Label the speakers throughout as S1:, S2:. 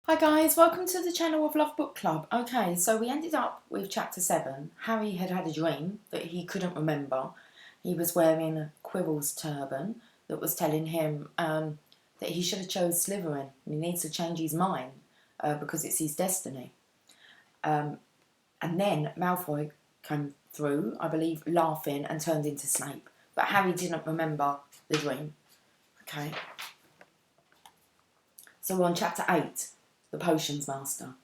S1: Hi guys, welcome to the channel of Love Book Club. Okay, so we ended up with chapter 7. Harry had had a dream that he couldn't remember. He was wearing Quirrell's turban that was telling him that he should have chose Slytherin and he needs to change his mind because it's his destiny. And then Malfoy came through, I believe, laughing and turned into Snape. But Harry didn't remember the dream. Okay. So we're on chapter 8. The Potions Master.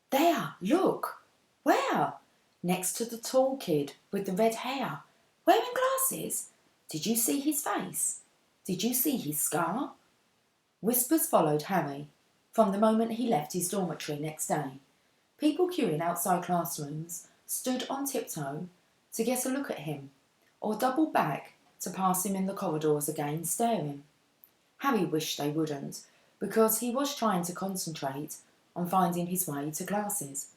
S1: There, look. Where? Next to the tall kid with the red hair. Wearing glasses. Did you see his face? Did you see his scar? Whispers followed Harry from the moment he left his dormitory next day. People queuing outside classrooms stood on tiptoe to get a look at him, or doubled back to pass him in the corridors again, staring. Harry wished they wouldn't, because he was trying to concentrate on finding his way to classes.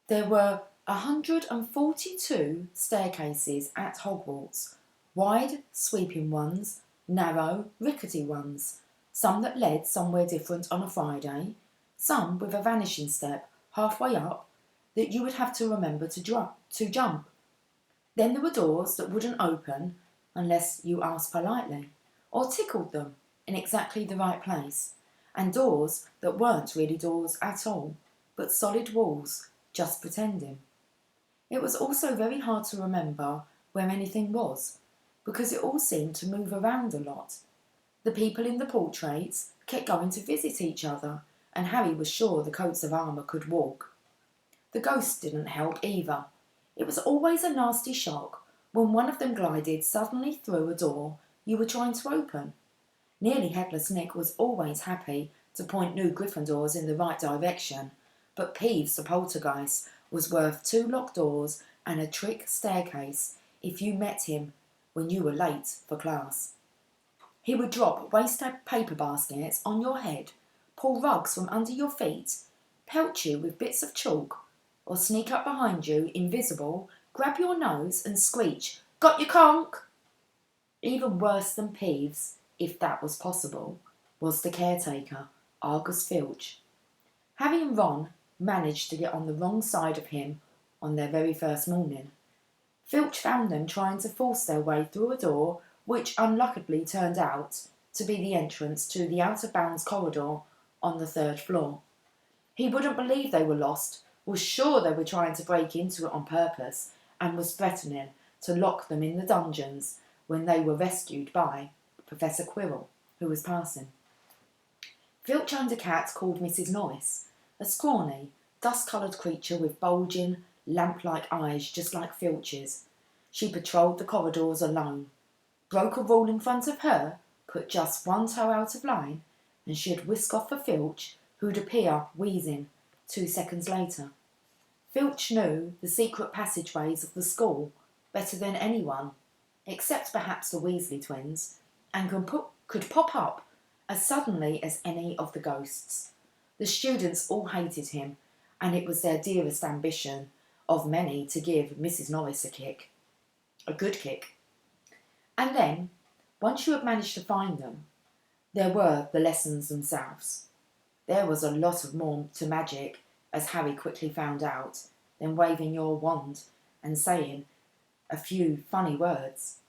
S1: There were 142 staircases at Hogwarts, wide, sweeping ones, narrow, rickety ones, some that led somewhere different on a Friday, some with a vanishing step halfway up that you would have to remember to jump. Then there were doors that wouldn't open unless you asked politely, or tickled them in exactly the right place, and doors that weren't really doors at all, but solid walls, just pretending. It was also very hard to remember where anything was, because it all seemed to move around a lot. The people in the portraits kept going to visit each other, and Harry was sure the coats of armour could walk. The ghosts didn't help either. It was always a nasty shock when one of them glided suddenly through a door you were trying to open. Nearly Headless Nick was always happy to point new Gryffindors in the right direction, but Peeves the poltergeist was worth 2 locked doors and a trick staircase if you met him when you were late for class. He would drop waste paper baskets on your head, pull rugs from under your feet, pelt you with bits of chalk, or sneak up behind you, invisible, grab your nose and screech, "Got your conch?" Even worse than Peeves, if that was possible, was the caretaker, Argus Filch. Harry and Ron managed to get on the wrong side of him on their very first morning. Filch found them trying to force their way through a door which unluckily turned out to be the entrance to the out-of-bounds corridor on the 3rd floor. He wouldn't believe they were lost, was sure they were trying to break into it on purpose, and was threatening to lock them in the dungeons when they were rescued by Professor Quirrell, who was passing. Filch owned a cat called Mrs. Norris, a scrawny, dust-coloured creature with bulging, lamp-like eyes just like Filch's. She patrolled the corridors alone. Broke a rule in front of her, put just one toe out of line, and she'd whisk off for Filch, who'd appear wheezing 2 seconds later. Filch knew the secret passageways of the school better than anyone, except perhaps the Weasley twins, and could pop up as suddenly as any of the ghosts. The students all hated him, and it was their dearest ambition of many to give Mrs. Norris a kick. A good kick. And then, once you had managed to find them, there were the lessons themselves. There was a lot of more to magic, as Harry quickly found out, than waving your wand and saying a few funny words.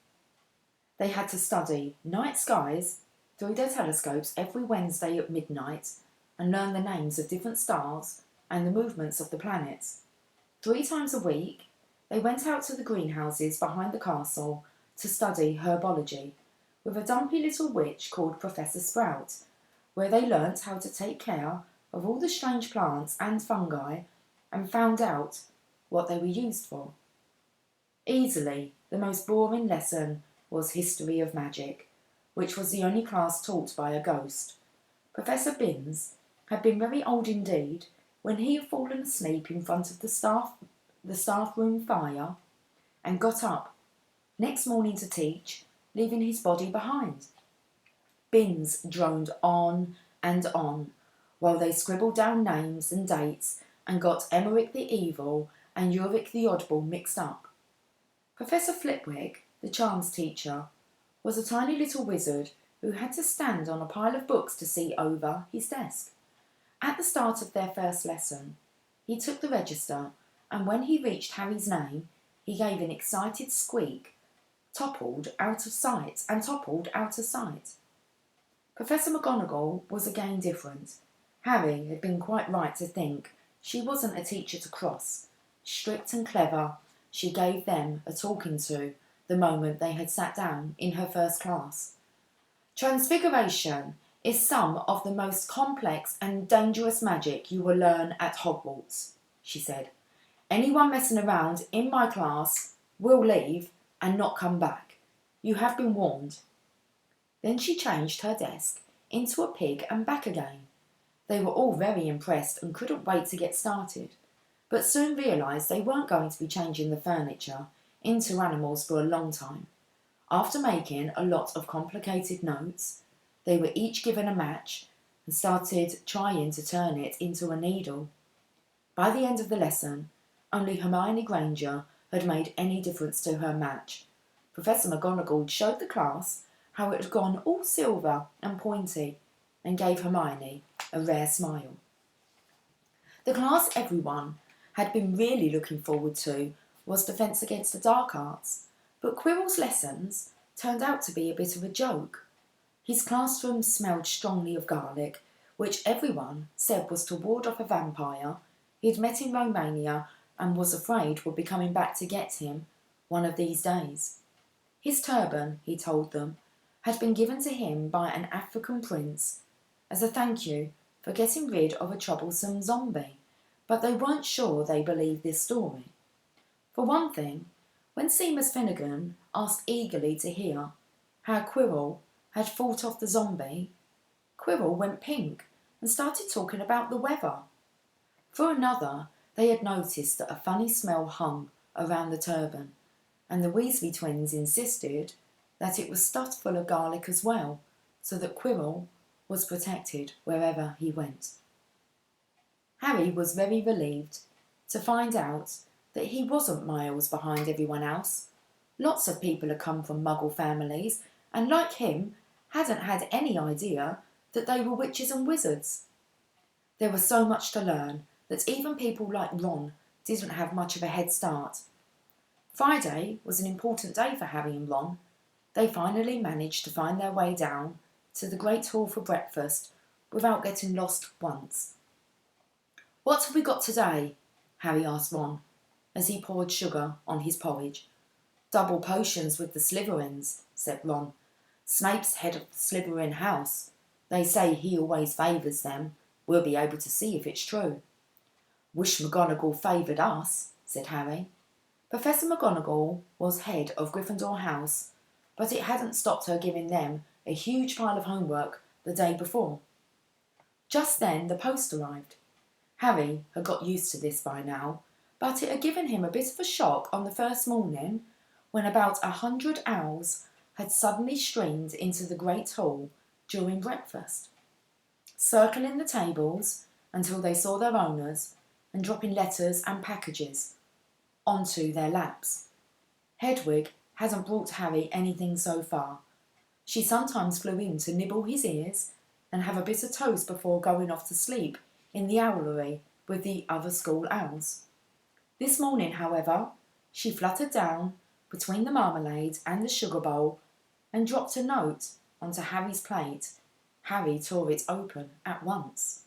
S1: They had to study night skies through their telescopes every Wednesday at midnight and learn the names of different stars and the movements of the planets. 3 times a week, they went out to the greenhouses behind the castle to study herbology with a dumpy little witch called Professor Sprout, where they learnt how to take care of all the strange plants and fungi and found out what they were used for. Easily, the most boring lesson was History of Magic, which was the only class taught by a ghost. Professor Binns had been very old indeed when he had fallen asleep in front of the staff room fire and got up next morning to teach, leaving his body behind. Binns droned on and on while they scribbled down names and dates and got Emmerich the Evil and Ulrich the Oddball mixed up. Professor Flitwick, the charms teacher, was a tiny little wizard who had to stand on a pile of books to see over his desk. At the start of their first lesson, he took the register, and when he reached Harry's name, he gave an excited squeak, toppled out of sight. Professor McGonagall was again different. Harry had been quite right to think she wasn't a teacher to cross. Strict and clever, she gave them a talking to the moment they had sat down in her first class. Transfiguration is some of the most complex and dangerous magic you will learn at Hogwarts, she said. Anyone messing around in my class will leave and not come back. You have been warned. Then she changed her desk into a pig and back again. They were all very impressed and couldn't wait to get started, but soon realised they weren't going to be changing the furniture into animals for a long time. After making a lot of complicated notes, they were each given a match and started trying to turn it into a needle. By the end of the lesson, only Hermione Granger had made any difference to her match. Professor McGonagall showed the class how it had gone all silver and pointy and gave Hermione a rare smile. The class everyone had been really looking forward to was Defence Against the Dark Arts, but Quirrell's lessons turned out to be a bit of a joke. His classroom smelled strongly of garlic, which everyone said was to ward off a vampire he'd met in Romania and was afraid would be coming back to get him one of these days. His turban, he told them, had been given to him by an African prince as a thank you for getting rid of a troublesome zombie, but they weren't sure they believed this story. For one thing, when Seamus Finnegan asked eagerly to hear how Quirrell had fought off the zombie, Quirrell went pink and started talking about the weather. For another, they had noticed that a funny smell hung around the turban, and the Weasley twins insisted that it was stuffed full of garlic as well, so that Quirrell was protected wherever he went. Harry was very relieved to find out that he wasn't miles behind everyone else. Lots of people had come from Muggle families, and like him, hadn't had any idea that they were witches and wizards. There was so much to learn that even people like Ron didn't have much of a head start. Friday was an important day for Harry and Ron. They finally managed to find their way down to the Great Hall for breakfast without getting lost once. "What have we got today?" Harry asked Ron, as he poured sugar on his porridge. "Double potions with the Slytherins," said Ron. "Snape's head of the Slytherin house. They say he always favours them. We'll be able to see if it's true." "Wish McGonagall favoured us," said Harry. Professor McGonagall was head of Gryffindor House, but it hadn't stopped her giving them a huge pile of homework the day before. Just then the post arrived. Harry had got used to this by now, but it had given him a bit of a shock on the first morning when about 100 owls had suddenly streamed into the Great Hall during breakfast, circling the tables until they saw their owners and dropping letters and packages onto their laps. Hedwig hadn't brought Harry anything so far. She sometimes flew in to nibble his ears and have a bit of toast before going off to sleep in the owlery with the other school owls. This morning, however, she fluttered down between the marmalade and the sugar bowl and dropped a note onto Harry's plate. Harry tore it open at once.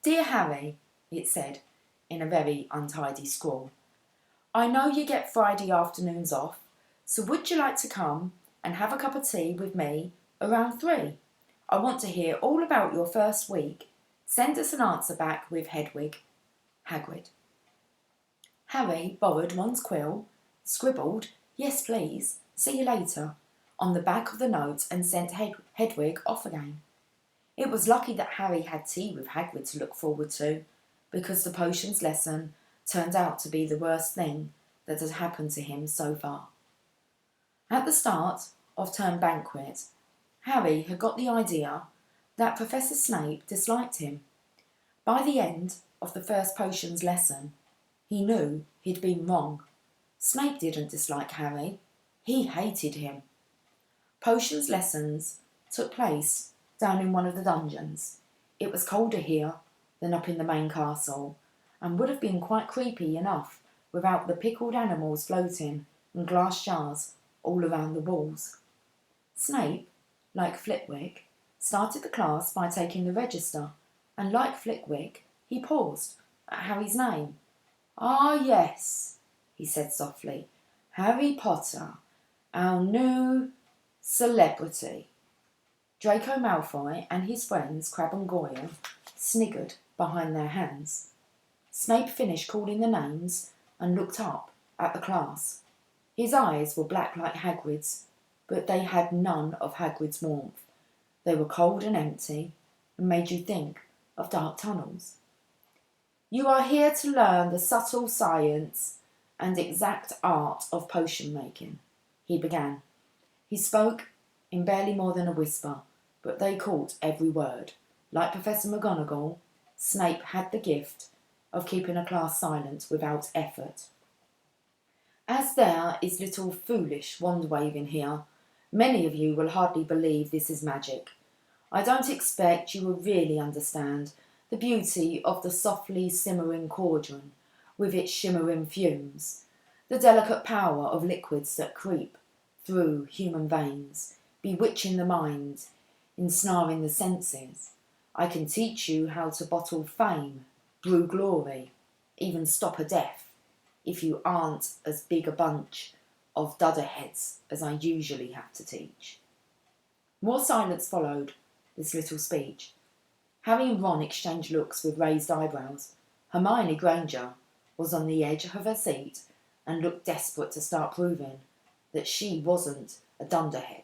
S1: "Dear Harry," it said in a very untidy scrawl, "I know you get Friday afternoons off, so would you like to come and have a cup of tea with me around 3? I want to hear all about your first week. Send us an answer back with Hedwig. Hagrid." Harry borrowed Ron's quill, scribbled, "Yes, please, see you later," on the back of the note and sent Hedwig off again. It was lucky that Harry had tea with Hagrid to look forward to, because the potions lesson turned out to be the worst thing that had happened to him so far. At the start of term banquet, Harry had got the idea that Professor Snape disliked him. By the end of the first potions lesson, he knew he'd been wrong. Snape didn't dislike Harry, he hated him. Potions lessons took place down in one of the dungeons. It was colder here, than up in the main castle, and would have been quite creepy enough without the pickled animals floating in glass jars all around the walls. Snape, like Flitwick, started the class by taking the register, and like Flitwick, he paused at Harry's name. "Ah, yes," he said softly. "Harry Potter, our new celebrity." Draco Malfoy and his friends Crabbe and Goyle sniggered behind their hands. Snape finished calling the names and looked up at the class. His eyes were black like Hagrid's, but they had none of Hagrid's warmth. They were cold and empty and made you think of dark tunnels. "You are here to learn the subtle science and exact art of potion making," he began. He spoke in barely more than a whisper, but they caught every word. Like Professor McGonagall, Snape had the gift of keeping a class silent without effort. "As there is little foolish wand-waving here, many of you will hardly believe this is magic. I don't expect you will really understand the beauty of the softly simmering cauldron with its shimmering fumes, the delicate power of liquids that creep through human veins, bewitching the mind, ensnaring the senses. I can teach you how to bottle fame, brew glory, even stop a death, if you aren't as big a bunch of dudderheads as I usually have to teach." More silence followed this little speech. Harry and Ron exchanged looks with raised eyebrows. Hermione Granger was on the edge of her seat and looked desperate to start proving that she wasn't a dunderhead.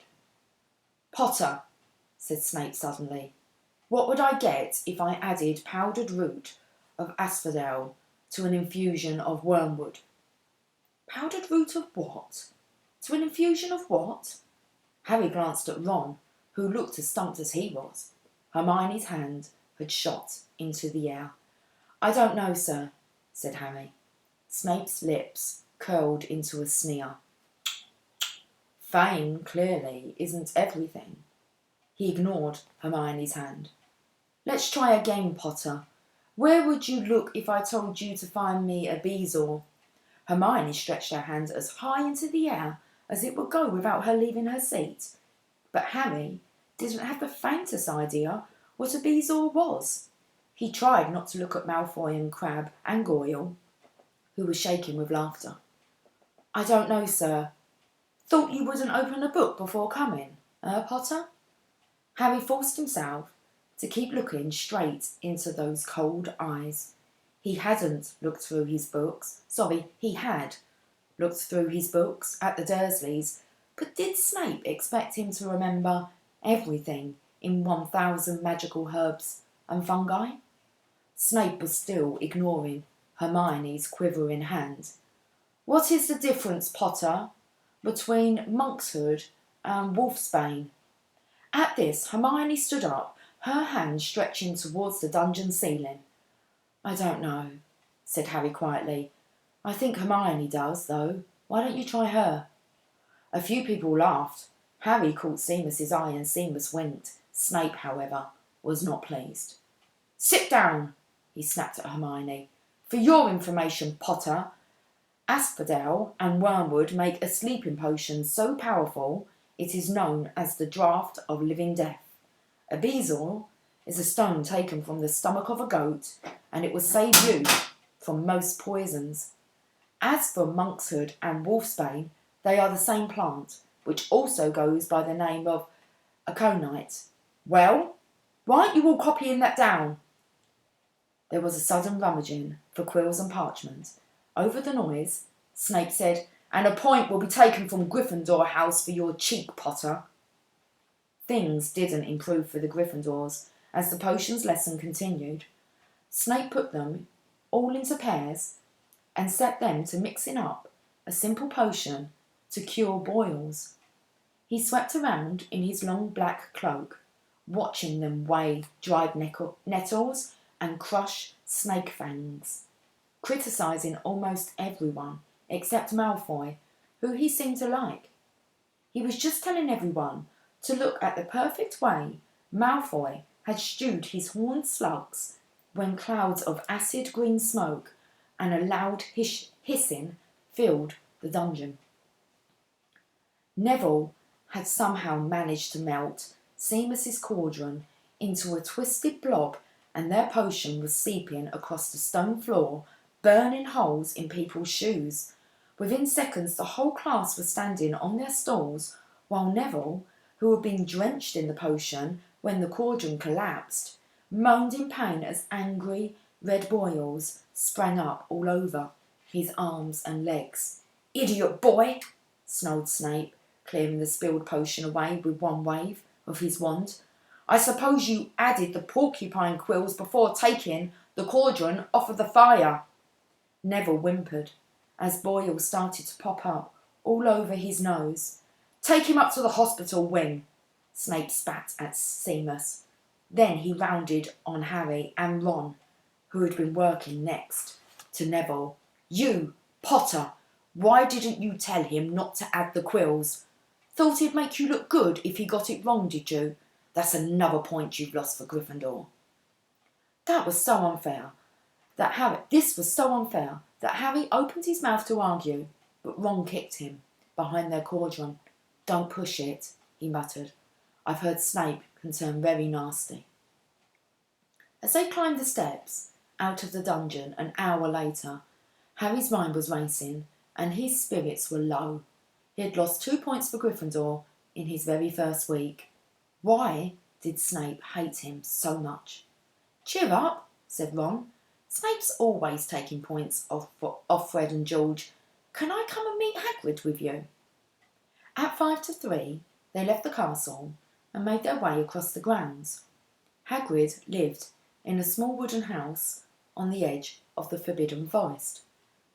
S1: "Potter," said Snape suddenly, "what would I get if I added powdered root of asphodel to an infusion of wormwood?" "Powdered root of what? To an infusion of what?" Harry glanced at Ron, who looked as stumped as he was. Hermione's hand had shot into the air. "I don't know, sir," said Harry. Snape's lips curled into a sneer. "Fame, clearly, isn't everything." He ignored Hermione's hand. "Let's try again, Potter. Where would you look if I told you to find me a bezoar?" Hermione stretched her hand as high into the air as it would go without her leaving her seat. But Harry didn't have the faintest idea what a bezoar was. He tried not to look at Malfoy and Crabbe and Goyle, who were shaking with laughter. "I don't know, sir. Thought you wouldn't open a book before coming, Potter?" Harry forced himself to keep looking straight into those cold eyes. He hadn't looked through his books. He had looked through his books at the Dursleys, but did Snape expect him to remember everything in 1,000 magical herbs and fungi? Snape was still ignoring Hermione's quivering hand. "What is the difference, Potter, between monkshood and wolfsbane?" At this, Hermione stood up, her hand stretching towards the dungeon ceiling. "I don't know," said Harry quietly. "I think Hermione does, though. Why don't you try her?" A few people laughed. Harry caught Seamus's eye and Seamus winked. Snape, however, was not pleased. "Sit down," he snapped at Hermione. "For your information, Potter, asphodel and wormwood make a sleeping potion so powerful it is known as the draught of living death. A bezoar is a stone taken from the stomach of a goat, and it will save you from most poisons. As for monkshood and wolfsbane, they are the same plant, which also goes by the name of aconite. Well, why aren't you all copying that down?" There was a sudden rummaging for quills and parchment. Over the noise, Snape said, "And a point will be taken from Gryffindor House for your cheek, Potter." Things didn't improve for the Gryffindors as the potions lesson continued. Snape put them all into pairs and set them to mixing up a simple potion to cure boils. He swept around in his long black cloak, watching them weigh dried nettles and crush snake fangs, criticising almost everyone except Malfoy, who he seemed to like. He was just telling everyone to look at the perfect way Malfoy had stewed his horned slugs when clouds of acid green smoke and a loud hissing filled the dungeon. Neville had somehow managed to melt Seamus's cauldron into a twisted blob, and their potion was seeping across the stone floor, burning holes in people's shoes. Within seconds, the whole class was standing on their stools, while Neville, who had been drenched in the potion when the cauldron collapsed, moaned in pain as angry red boils sprang up all over his arms and legs. "Idiot boy!" snarled Snape, clearing the spilled potion away with one wave of his wand. "I suppose you added the porcupine quills before taking the cauldron off of the fire." Neville whimpered as boils started to pop up all over his nose. "Take him up to the hospital wing," Snape spat at Seamus. Then he rounded on Harry and Ron, who had been working next to Neville. "You, Potter, why didn't you tell him not to add the quills? Thought it'd make you look good if he got it wrong, did you? That's another point you've lost for Gryffindor." This was so unfair that Harry opened his mouth to argue, but Ron kicked him behind their cauldron. "Don't push it," he muttered. "I've heard Snape can turn very nasty." As they climbed the steps out of the dungeon an hour later, Harry's mind was racing and his spirits were low. He had lost 2 points for Gryffindor in his very first week. Why did Snape hate him so much? "Cheer up," said Ron. "Snape's always taking points off Fred and George. Can I come and meet Hagrid with you?" At 5 to 3, they left the castle and made their way across the grounds. Hagrid lived in a small wooden house on the edge of the Forbidden Forest.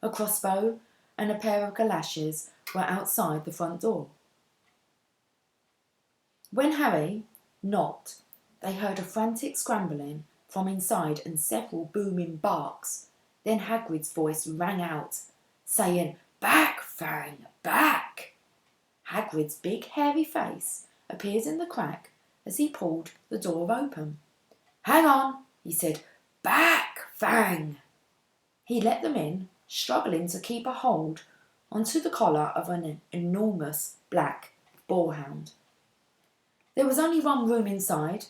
S1: A crossbow and a pair of galoshes were outside the front door. When Harry knocked, they heard a frantic scrambling from inside and several booming barks. Then Hagrid's voice rang out, saying, "Back, Fang, back!" Hagrid's big hairy face appeared in the crack as he pulled the door open. "Hang on," he said. "Back, Fang!" He let them in, struggling to keep a hold onto the collar of an enormous black boarhound. There was only one room inside.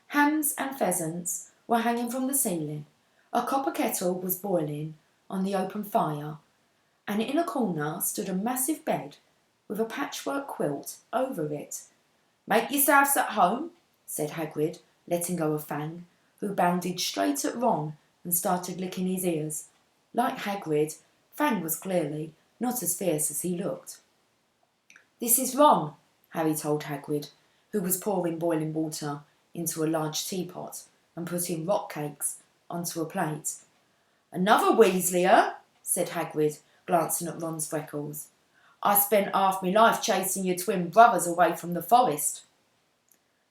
S1: Hams and pheasants were hanging from the ceiling. A copper kettle was boiling on the open fire, and in a corner stood a massive bed with a patchwork quilt over it. "Make yourselves at home," said Hagrid, letting go of Fang, who bounded straight at Ron and started licking his ears. Like Hagrid, Fang was clearly not as fierce as he looked. "This is wrong," Harry told Hagrid, who was pouring boiling water into a large teapot and putting rock cakes onto a plate. "Another Weasleyer," said Hagrid, glancing at Ron's freckles. "I spent half my life chasing your twin brothers away from the forest."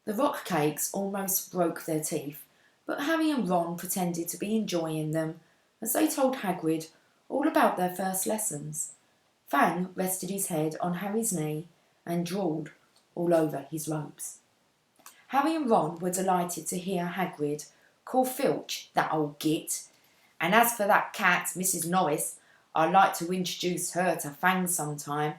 S1: The rock cakes almost broke their teeth, but Harry and Ron pretended to be enjoying them as they told Hagrid all about their first lessons. Fang rested his head on Harry's knee and drooled all over his robes. Harry and Ron were delighted to hear Hagrid call Filch "that old git," and as for that cat, Mrs. Norris, I'd like to introduce her to Fang sometime.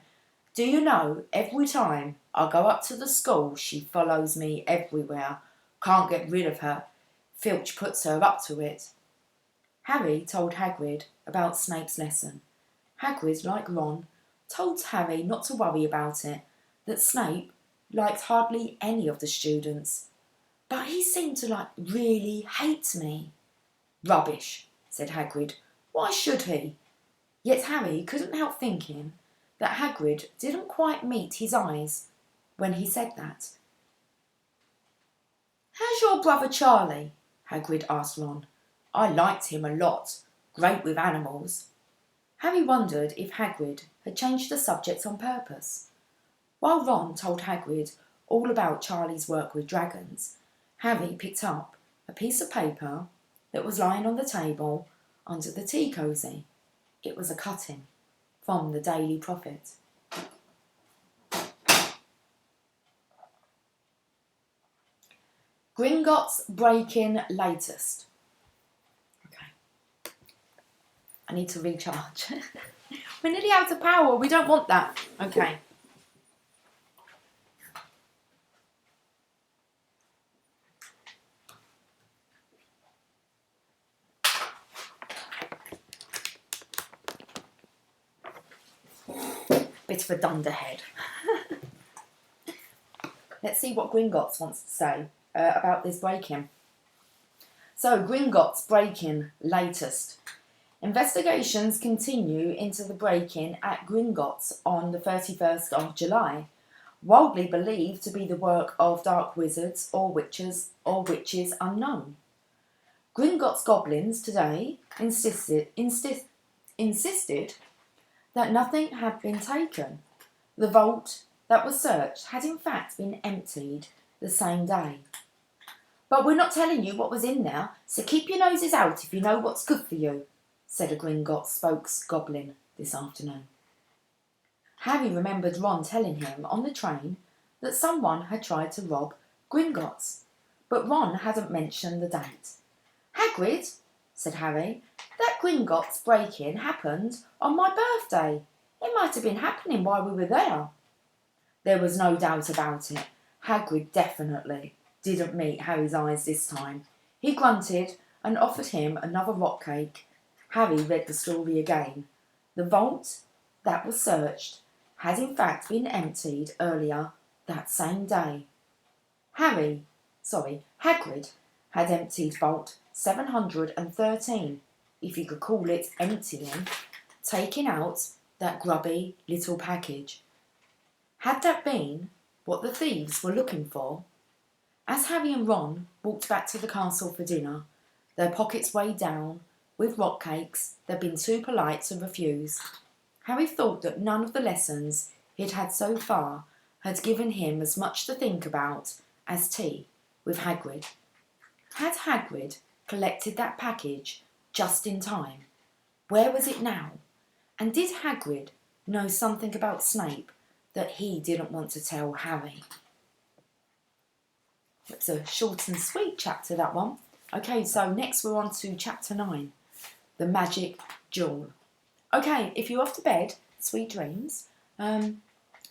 S1: Do you know, every time I go up to the school, she follows me everywhere. Can't get rid of her. Filch puts her up to it. Harry told Hagrid about Snape's lesson. Hagrid, like Ron, told Harry not to worry about it, that Snape liked hardly any of the students. "But he seemed to really hate me." "Rubbish," said Hagrid. "Why should he?" Yet Harry couldn't help thinking that Hagrid didn't quite meet his eyes when he said that. "How's your brother Charlie?" Hagrid asked Ron. "I liked him a lot. Great with animals." Harry wondered if Hagrid had changed the subject on purpose. While Ron told Hagrid all about Charlie's work with dragons, Harry picked up a piece of paper that was lying on the table under the tea cosy. It was a cutting from the Daily Prophet. Gringotts breaking latest. I need to recharge. We're nearly out of power. We don't want that. Okay. Bit of a dunderhead. Let's see what Gringotts wants to say about this break-in. So, Gringotts break-in latest. Investigations continue into the break-in at Gringotts on the 31st of July, widely believed to be the work of dark wizards or witches unknown. Gringotts goblins today insisted that nothing had been taken. The vault that was searched had in fact been emptied the same day. But we're not telling you what was in there, so keep your noses out if you know what's good for you, said a Gringotts spokes goblin this afternoon. Harry remembered Ron telling him on the train that someone had tried to rob Gringotts, but Ron hadn't mentioned the date. Hagrid, said Harry, that Gringotts break-in happened on my birthday. It might have been happening while we were there. There was no doubt about it. Hagrid definitely didn't meet Harry's eyes this time. He grunted and offered him another rock cake. Harry read the story again. The vault that was searched had in fact been emptied earlier that same day. Hagrid had emptied vault 713, if you could call it emptying, taking out that grubby little package. Had that been what the thieves were looking for? As Harry and Ron walked back to the castle for dinner, their pockets weighed down with rock cakes they'd been too polite to refuse, Harry thought that none of the lessons he'd had so far had given him as much to think about as tea with Hagrid. Had Hagrid collected that package just in time? Where was it now? And did Hagrid know something about Snape that he didn't want to tell Harry? It's a short and sweet chapter, that one. Okay, so next we're on to chapter 9, the magic jewel. Okay, if you're off to bed, sweet dreams. And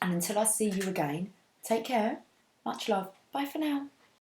S1: until I see you again, take care. Much love. Bye for now.